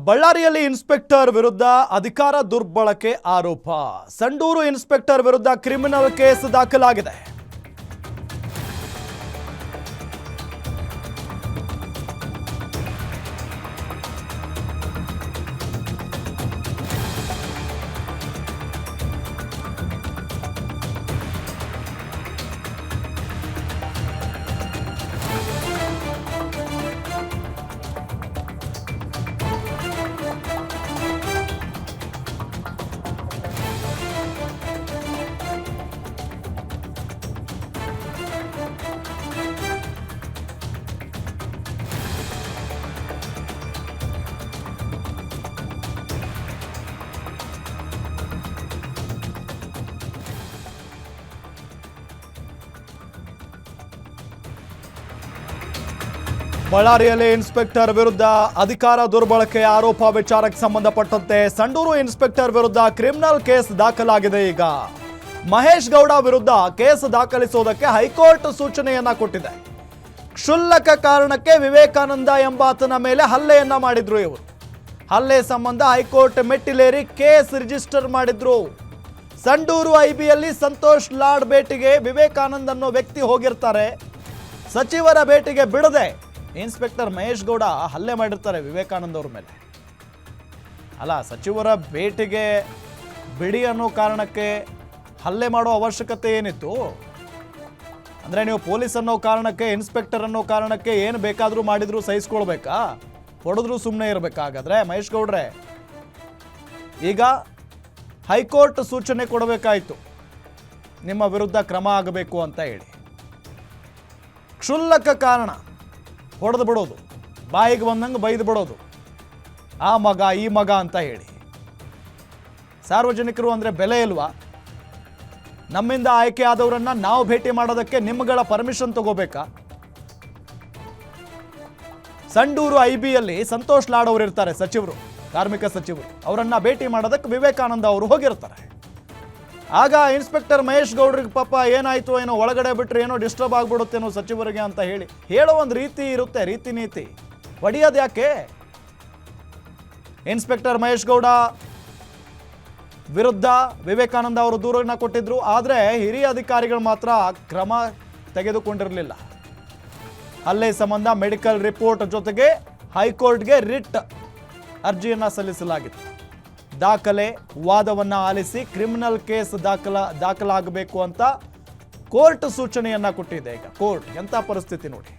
ಬಳ್ಳಾರಿಯಲ್ಲಿ ಇನ್ಸ್ಪೆಕ್ಟರ್ ವಿರುದ್ಧ ಅಧಿಕಾರ ದುರ್ಬಳಕೆ ಆರೋಪ. ಸಂಡೂರು ಇನ್ಸ್ಪೆಕ್ಟರ್ ವಿರುದ್ಧ ಕ್ರಿಮಿನಲ್ ಕೇಸ್ ದಾಖಲಾಗಿದೆ. ಬಳ್ಳಾರಿಯಲ್ಲಿ ಇನ್ಸ್ಪೆಕ್ಟರ್ ವಿರುದ್ಧ ಅಧಿಕಾರ ದುರ್ಬಳಕೆ ಆರೋಪ ವಿಚಾರಕ್ಕೆ ಸಂಬಂಧಪಟ್ಟಂತೆ ಸಂಡೂರು ಇನ್ಸ್ಪೆಕ್ಟರ್ ವಿರುದ್ಧ ಕ್ರಿಮಿನಲ್ ಕೇಸ್ ದಾಖಲಾಗಿದೆ. ಈಗ ಮಹೇಶ್ ಗೌಡ ವಿರುದ್ಧ ಕೇಸ್ ದಾಖಲಿಸುವುದಕ್ಕೆ ಹೈಕೋರ್ಟ್ ಸೂಚನೆಯನ್ನ ಕೊಟ್ಟಿದೆ. ಕ್ಷುಲ್ಲಕ ಕಾರಣಕ್ಕೆ ವಿವೇಕಾನಂದ ಎಂಬಾತನ ಮೇಲೆ ಹಲ್ಲೆಯನ್ನ ಮಾಡಿದ್ರು. ಇವರು ಹಲ್ಲೆ ಸಂಬಂಧ ಹೈಕೋರ್ಟ್ ಮೆಟ್ಟಿಲೇರಿ ಕೇಸ್ ರಿಜಿಸ್ಟರ್ ಮಾಡಿದ್ರು. ಸಂಡೂರು ಐಬಿಯಲ್ಲಿ ಸಂತೋಷ್ ಲಾಡ್ ಭೇಟಿಗೆ ವಿವೇಕಾನಂದ್ ಅನ್ನೋ ವ್ಯಕ್ತಿ ಹೋಗಿರ್ತಾರೆ. ಸಚಿವರ ಭೇಟಿಗೆ ಬಿಡದೆ ಇನ್ಸ್ಪೆಕ್ಟರ್ ಮಹೇಶ್ ಗೌಡ ಹಲ್ಲೆ ಮಾಡಿರ್ತಾರೆ ವಿವೇಕಾನಂದ್ ಅವ್ರ ಮೇಲೆ. ಅಲ್ಲ, ಸಚಿವರ ಭೇಟಿಗೆ ಬಿಡಿ ಅನ್ನೋ ಕಾರಣಕ್ಕೆ ಹಲ್ಲೆ ಮಾಡೋ ಅವಶ್ಯಕತೆ ಏನಿತ್ತು? ಅಂದರೆ ನೀವು ಪೊಲೀಸ್ ಅನ್ನೋ ಕಾರಣಕ್ಕೆ, ಇನ್ಸ್ಪೆಕ್ಟರ್ ಅನ್ನೋ ಕಾರಣಕ್ಕೆ ಏನು ಬೇಕಾದರೂ ಮಾಡಿದ್ರು ಸಹಿಸ್ಕೊಳ್ಬೇಕಾ? ಹೊಡೆದ್ರು ಸುಮ್ಮನೆ ಇರಬೇಕಾಗಾದ್ರೆ ಮಹೇಶ್ ಗೌಡ್ರೆ? ಈಗ ಹೈಕೋರ್ಟ್ ಸೂಚನೆ ಕೊಡಬೇಕಾಯಿತು, ನಿಮ್ಮ ವಿರುದ್ಧ ಕ್ರಮ ಆಗಬೇಕು ಅಂತ ಹೇಳಿ. ಕ್ಷುಲ್ಲಕ ಕಾರಣ ಹೊಡೆದು ಬಿಡೋದು, ಬಾಯಿಗೆ ಬಂದಂಗೆ ಬೈದು ಬಿಡೋದು, ಆ ಮಗ ಈ ಮಗ ಅಂತ ಹೇಳಿ. ಸಾರ್ವಜನಿಕರು ಅಂದರೆ ಬೆಲೆ ಇಲ್ವಾ? ನಮ್ಮಿಂದ ಆಯ್ಕೆ ಆದವರನ್ನ ನಾವು ಭೇಟಿ ಮಾಡೋದಕ್ಕೆ ನಿಮ್ಮಗಳ ಪರ್ಮಿಷನ್ ತಗೋಬೇಕಾ? ಸಂಡೂರು ಐಬಿಯಲ್ಲಿ ಸಂತೋಷ್ ಲಾಡ್ ಅವರು ಇರ್ತಾರೆ, ಸಚಿವರು, ಕಾರ್ಮಿಕ ಸಚಿವರು. ಅವರನ್ನ ಭೇಟಿ ಮಾಡೋದಕ್ಕೆ ವಿವೇಕಾನಂದ ಅವರು ಹೋಗಿರ್ತಾರೆ. ಆಗ ಇನ್ಸ್ಪೆಕ್ಟರ್ ಮಹೇಶ್ ಗೌಡ್ರಿಗೆ ಪಾಪ ಏನಾಯ್ತು ಏನೋ, ಒಳಗಡೆ ಬಿಟ್ಟರೆ ಏನೋ ಡಿಸ್ಟರ್ಬ್ ಆಗ್ಬಿಡುತ್ತೇನೋ ಸಚಿವರಿಗೆ ಅಂತ ಹೇಳೋ ಒಂದು ರೀತಿ ಇರುತ್ತೆ, ರೀತಿ ನೀತಿ. ಹೊಡಿಯೋದು ಯಾಕೆ? ಇನ್ಸ್ಪೆಕ್ಟರ್ ಮಹೇಶ್ ಗೌಡ ವಿರುದ್ಧ ವಿವೇಕಾನಂದ ಅವರು ದೂರನ್ನ ಕೊಟ್ಟಿದ್ರು. ಆದರೆ ಹಿರಿಯ ಅಧಿಕಾರಿಗಳು ಮಾತ್ರ ಕ್ರಮ ತೆಗೆದುಕೊಂಡಿರಲಿಲ್ಲ. ಹಲ್ಲೆ ಸಂಬಂಧ ಮೆಡಿಕಲ್ ರಿಪೋರ್ಟ್ ಜೊತೆಗೆ ಹೈಕೋರ್ಟ್ಗೆ ರಿಟ್ ಅರ್ಜಿಯನ್ನು ಸಲ್ಲಿಸಲಾಗಿತ್ತು. ದಾಖಲೆ ವಾದವನ್ನ ಆಲಿಸಿ ಕ್ರಿಮಿನಲ್ ಕೇಸ್ ದಾಖಲಾಗಬೇಕು ಅಂತ ಕೋರ್ಟ್ ಸೂಚನೆಯನ್ನ ಕೊಟ್ಟಿದೆ. ಈಗ ಕೋರ್ಟ್ ಎಂಥ ಪರಿಸ್ಥಿತಿ ನೋಡಿ.